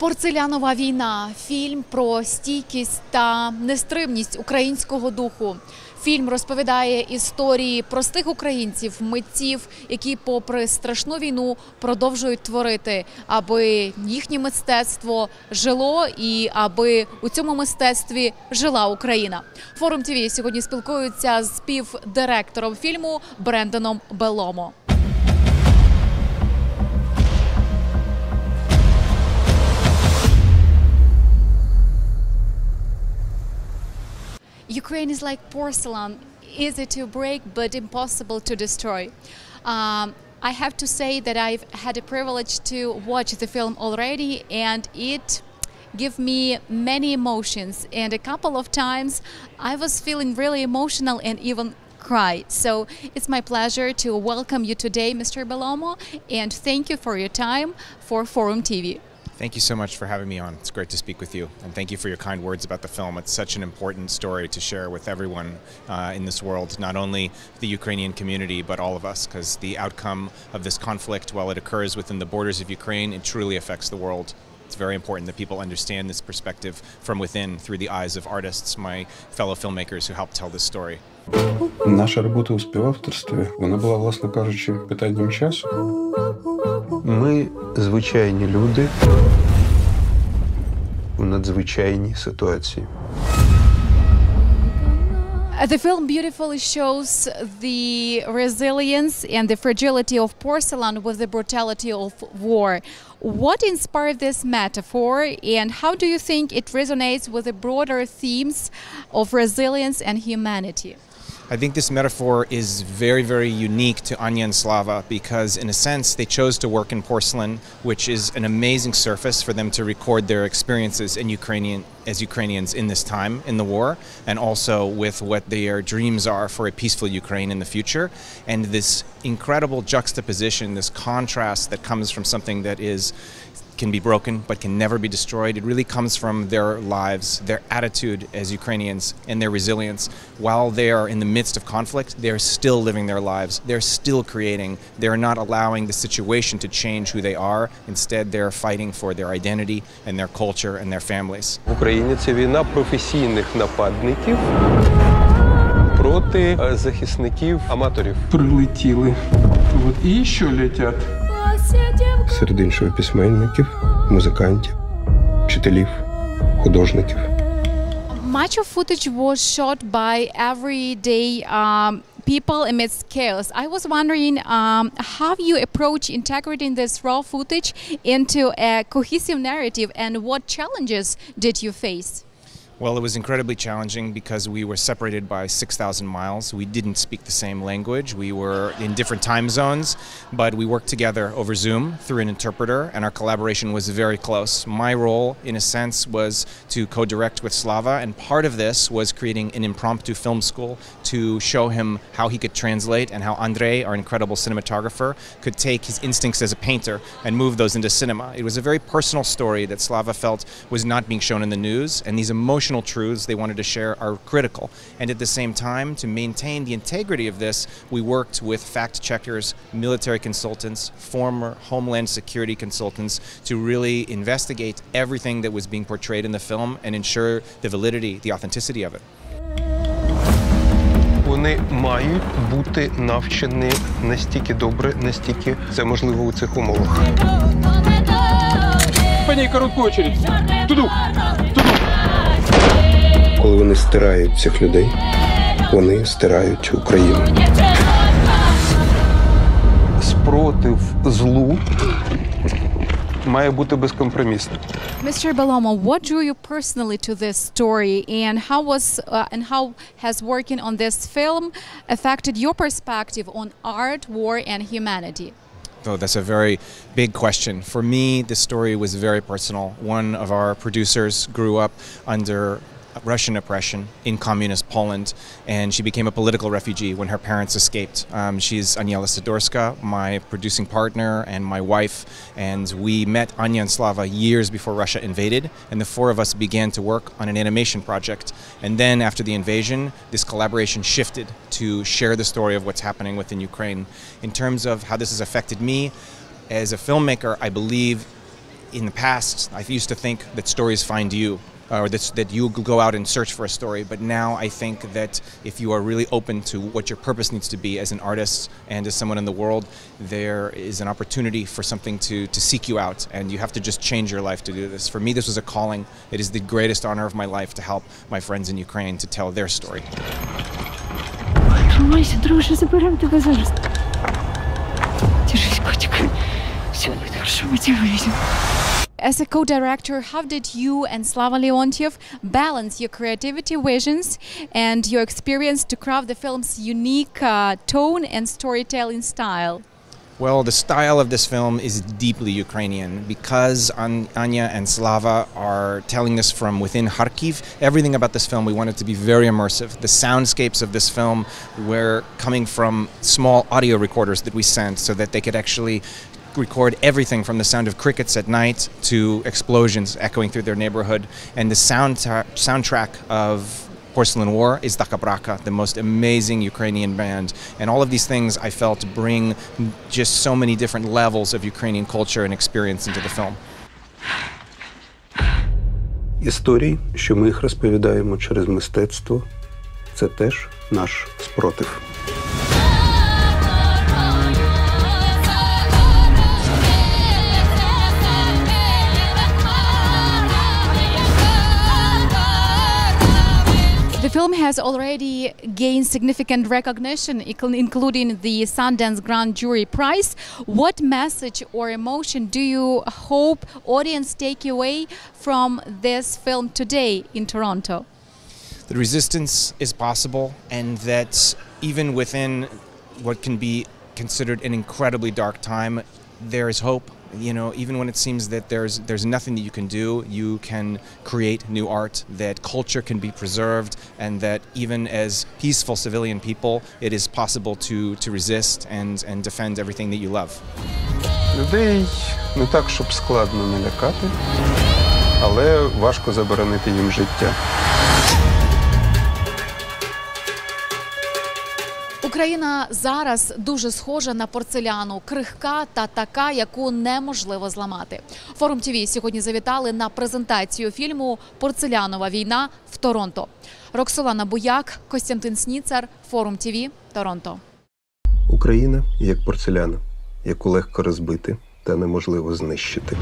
Порцелянова війна – фільм про стійкість та нестримність українського духу. Фільм розповідає історії простих українців, митців, які попри страшну війну продовжують творити, аби їхнє мистецтво жило і аби у цьому мистецтві жила Україна. Форум ТВ сьогодні спілкуються з співдиректором фільму Брендоном Беломо. Ukraine is like porcelain, easy to break but impossible to destroy. I have to say that I've had a privilege to watch the film already, and it gave me many emotions. And a couple of times I was feeling really emotional and even cried. So it's my pleasure to welcome you today, Mr. Bellomo, and thank you for your time for Forum TV. Thank you so much for having me on. It's great to speak with you. And thank you for your kind words about the film. It's such an important story to share with everyone in this world, not only the Ukrainian community, but all of us, because the outcome of this conflict, while it occurs within the borders of Ukraine, it truly affects the world. It's very important that people understand this perspective from within through the eyes of artists, my fellow filmmakers who helped tell this story. Наша робота у співавторстві, вона була, власне кажучи, питанням часу. Ми звичайні люди у надзвичайній ситуації. The film beautifully shows the resilience and the fragility of porcelain with the brutality of war. What inspired this metaphor, and how do you think it resonates with the broader themes of resilience and humanity? I think this metaphor is very, very unique to Anya and Slava because, in a sense, they chose to work in porcelain, which is an amazing surface for them to record their experiences as Ukrainians in this time in the war, and also with what their dreams are for a peaceful Ukraine in the future. And this incredible juxtaposition, this contrast that comes from something that can be broken but can never be destroyed. It really comes from their lives, their attitude as Ukrainians, and their resilience. While they are in the midst of conflict, they're still living their lives. They're still creating. They're not allowing the situation to change who they are. Instead, they're fighting for their identity and their culture and their families. В Україні це війна професійних нападників проти захисників-аматорів. Прилетіли. І що летять? Серед іншого письменників, музикантів, вчителів, художників. Much of footage was shot by everyday people amidst chaos. I was wondering how you approach integrating this raw footage into a cohesive narrative, and what challenges did you face? Well, it was incredibly challenging because we were separated by 6,000 miles. We didn't speak the same language. We were in different time zones, but we worked together over Zoom through an interpreter, and our collaboration was very close. My role, in a sense, was to co-direct with Slava, and part of this was creating an impromptu film school to show him how he could translate and how Andrei, our incredible cinematographer, could take his instincts as a painter and move those into cinema. It was a very personal story that Slava felt was not being shown in the news, and these emotional truths they wanted to share are critical. And at the same time, to maintain the integrity of this, we worked with fact checkers, military consultants, former Homeland Security consultants to really investigate everything that was being portrayed in the film and ensure the validity, the authenticity of it. Вони мають бути навчені настільки добре, настільки це можливо у цих умовах. По ній коротку очередь. Туди! Коли вони стирають цих людей, вони стирають Україну. Спротив злу має бути безкомпромісним. Mr. Bellomo, what drew you personally to this story, and how has working on this film affected your perspective on art, war, and humanity? Oh, that's a very big question. For me, this story was very personal. One of our producers grew up under Russian oppression in communist Poland, and she became a political refugee when her parents escaped. She's Aniela Sidorska, my producing partner and my wife, and we met Anya and Slava years before Russia invaded, and the four of us began to work on an animation project. And then after the invasion, this collaboration shifted to share the story of what's happening within Ukraine. In terms of how this has affected me, as a filmmaker, I believe in the past, I used to think that stories find you, or that you go out and search for a story. But now I think that if you are really open to what your purpose needs to be as an artist and as someone in the world, there is an opportunity for something to seek you out, and you have to just change your life to do this. For me, this was a calling. It is the greatest honor of my life to help my friends in Ukraine to tell their story. Тримайся, друже, заберемо тебе зараз. Держись, котик. Все буде хорошо, ми тебе вивеземо. As a co-director, how did you and Slava Leontiev balance your creativity visions and your experience to craft the film's unique tone and storytelling style? Well, the style of this film is deeply Ukrainian. Because Anya and Slava are telling this from within Kharkiv, everything about this film we wanted to be very immersive. The soundscapes of this film were coming from small audio recorders that we sent so that they could actually record everything from the sound of crickets at night to explosions echoing through their neighborhood. And the soundtrack of Porcelain War is Dakabraka, the most amazing Ukrainian band. And all of these things I felt bring just so many different levels of Ukrainian culture and experience into the film. Історії, що ми їх розповідаємо через мистецтво, це теж наш спротив. The film has already gained significant recognition, including the Sundance Grand Jury Prize. What message or emotion do you hope audience take away from this film today in Toronto? That resistance is possible, and that even within what can be considered an incredibly dark time, there is hope. You know, even when it seems that there's nothing that you can do, you can create new art, that culture can be preserved, and that even as peaceful civilian people, it is possible to resist and defend everything that you love. Людей не так, щоб складно не лякати, але важко заборонити їм життя. Україна зараз дуже схожа на порцеляну, крихка та така, яку неможливо зламати. Форум ТВ сьогодні завітали на презентацію фільму «Порцелянова війна» в Торонто. Роксолана Буяк, Костянтин Сніцар, Форум ТВ, Торонто. Україна як порцеляна, яку легко розбити та неможливо знищити.